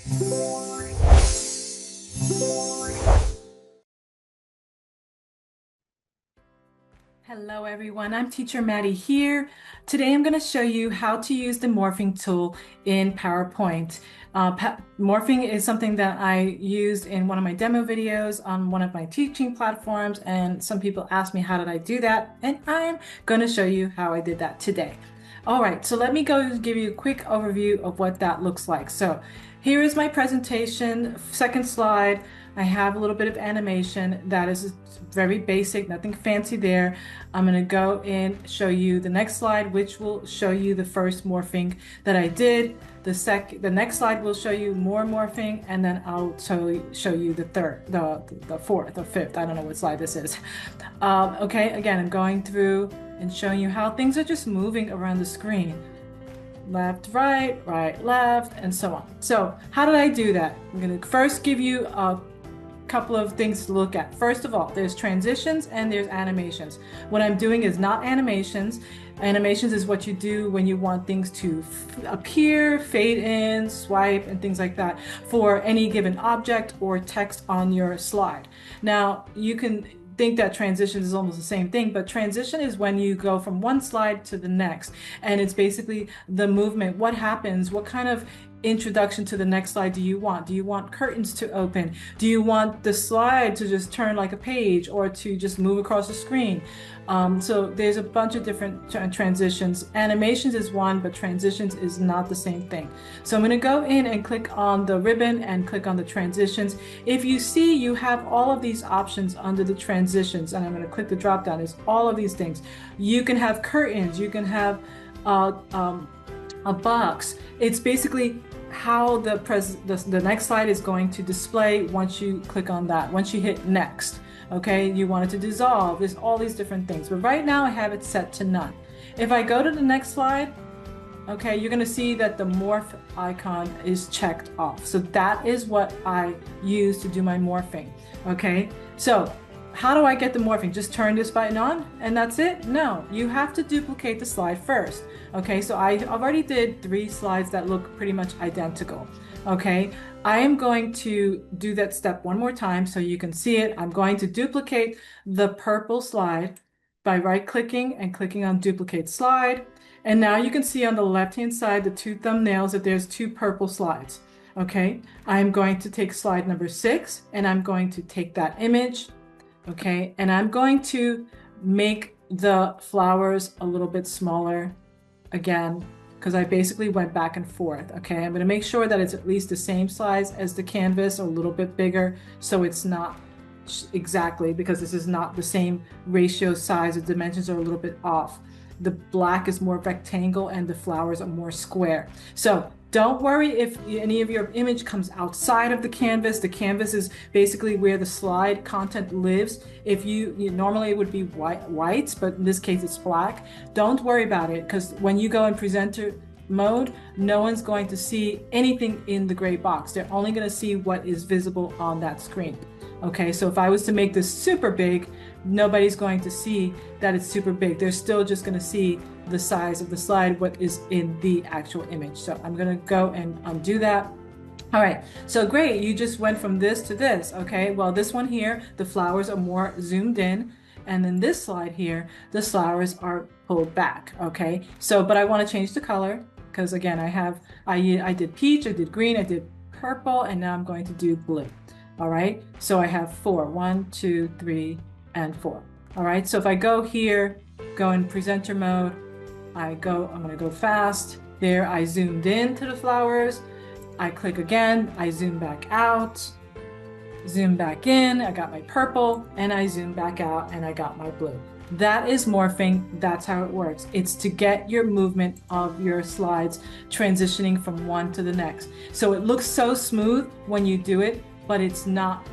Hello everyone, I'm Teacher Maddie here. Today I'm going to show you how to use the morphing tool in PowerPoint. Morphing is something that I used in one of my demo videos on one of my teaching platforms, and some people asked me how did I do that, and I'm going to show you how I did that today. All right, so let me go give you a quick overview of what that looks like. So here is my presentation, second slide. I have a little bit of animation that is very basic, nothing fancy there. I'm going to go in, show you the next slide, which will show you the first morphing that I did. The next slide will show you more morphing, and then I'll show you the third, the fourth, the fifth. I don't know what slide this is. Okay, again, I'm going through and showing you how things are just moving around the screen. Left, right, right, left, and so on. So how did I do that? I'm going to first give you a couple of things to look at. First of all, there's transitions and there's animations. What I'm doing is not animations. Animations is what you do when you want things to appear, fade in, swipe, and things like that for any given object or text on your slide. Now, you can think that transitions is almost the same thing, but transition is when you go from one slide to the next, and it's basically the movement. What happens? What kind of introduction to the next slide do you want? Do you want curtains to open? Do you want the slide to just turn like a page or to just move across the screen? So there's a bunch of different transitions. Animations is one, but transitions is not the same thing. So I'm going to go in and click on the ribbon and click on the transitions. If you see, you have all of these options under the transitions, and I'm going to click the drop down. It's all of these things. You can have curtains. You can have a box. It's basically how the next slide is going to display once you click on that, once you hit next. Okay, you want it to dissolve. There's all these different things, but right now I have it set to none. If I go to the next slide, okay, you're going to see that the morph icon is checked off. So that is what I use to do my morphing. Okay, so how do I get the morphing? Just turn this button on and that's it? No, you have to duplicate the slide first. Okay, so I already did 3 slides that look pretty much identical. Okay, I am going to do that step one more time so you can see it. I'm going to duplicate the purple slide by right-clicking and clicking on duplicate slide. And now you can see on the left-hand side, the 2 thumbnails, that there's 2 purple slides. Okay, I'm going to take slide number 6 and I'm going to take that image. Okay, and I'm going to make the flowers a little bit smaller again, because I basically went back and forth. Okay, I'm going to make sure that it's at least the same size as the canvas, a little bit bigger, so it's not exactly, because this is not the same ratio size. The dimensions are a little bit off. The black is more rectangle and the flowers are more square. So don't worry if any of your image comes outside of the canvas. The canvas is basically where the slide content lives. If you normally it would be white, but in this case it's black. Don't worry about it, because when you go in presenter mode, no one's going to see anything in the gray box. They're only going to see what is visible on that screen. Okay, so if I was to make this super big, nobody's going to see that it's super big. They're still just going to see the size of the slide, what is in the actual image. So I'm going to go and undo that. All right, so great, you just went from this to this. Okay, well, this one here, the flowers are more zoomed in, and then this slide here, the flowers are pulled back. Okay, so but I want to change the color, because again, I did peach, I did green, I did purple, and now I'm going to do blue. All right, so I have 4, 1, 2, 3, and 4. All right, so if I go here, go in presenter mode, I'm going to go fast. There, I zoomed in to the flowers. I click again, I zoom back out, zoom back in, I got my purple, and I zoom back out and I got my blue. That is morphing. That's how it works. It's to get your movement of your slides transitioning from one to the next. So it looks so smooth when you do it, but it's not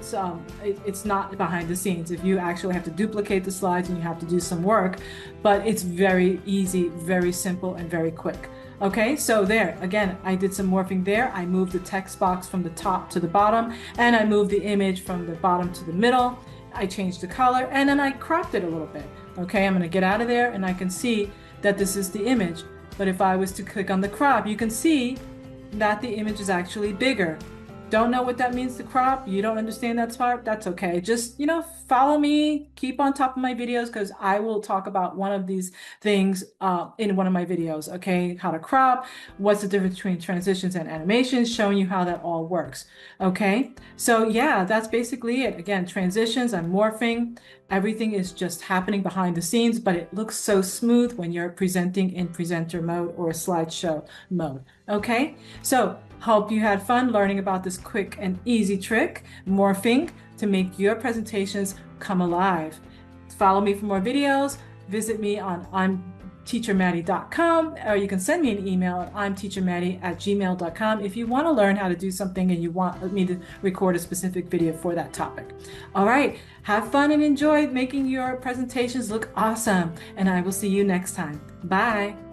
behind the scenes. If you actually have to duplicate the slides and you have to do some work, but it's very easy, very simple, and very quick. Okay, so there, again, I did some morphing there. I moved the text box from the top to the bottom, and I moved the image from the bottom to the middle. I changed the color, and then I cropped it a little bit. Okay, I'm gonna get out of there, and I can see that this is the image. But if I was to click on the crop, you can see that the image is actually bigger. don't know what that means to crop, you don't understand that part, that's okay. Just, follow me, keep on top of my videos because I will talk about one of these things in one of my videos, okay? How to crop, what's the difference between transitions and animations, showing you how that all works, okay? So yeah, that's basically it. Again, transitions and morphing, everything is just happening behind the scenes, but it looks so smooth when you're presenting in presenter mode or slideshow mode, okay? So hope you had fun learning about this quick and easy trick, morphing, to make your presentations come alive. Follow me for more videos. Visit me on imteachermaddie.com, or you can send me an email at imteachermaddie@gmail.com if you want to learn how to do something and you want me to record a specific video for that topic. All right, have fun and enjoy making your presentations look awesome, and I will see you next time. Bye.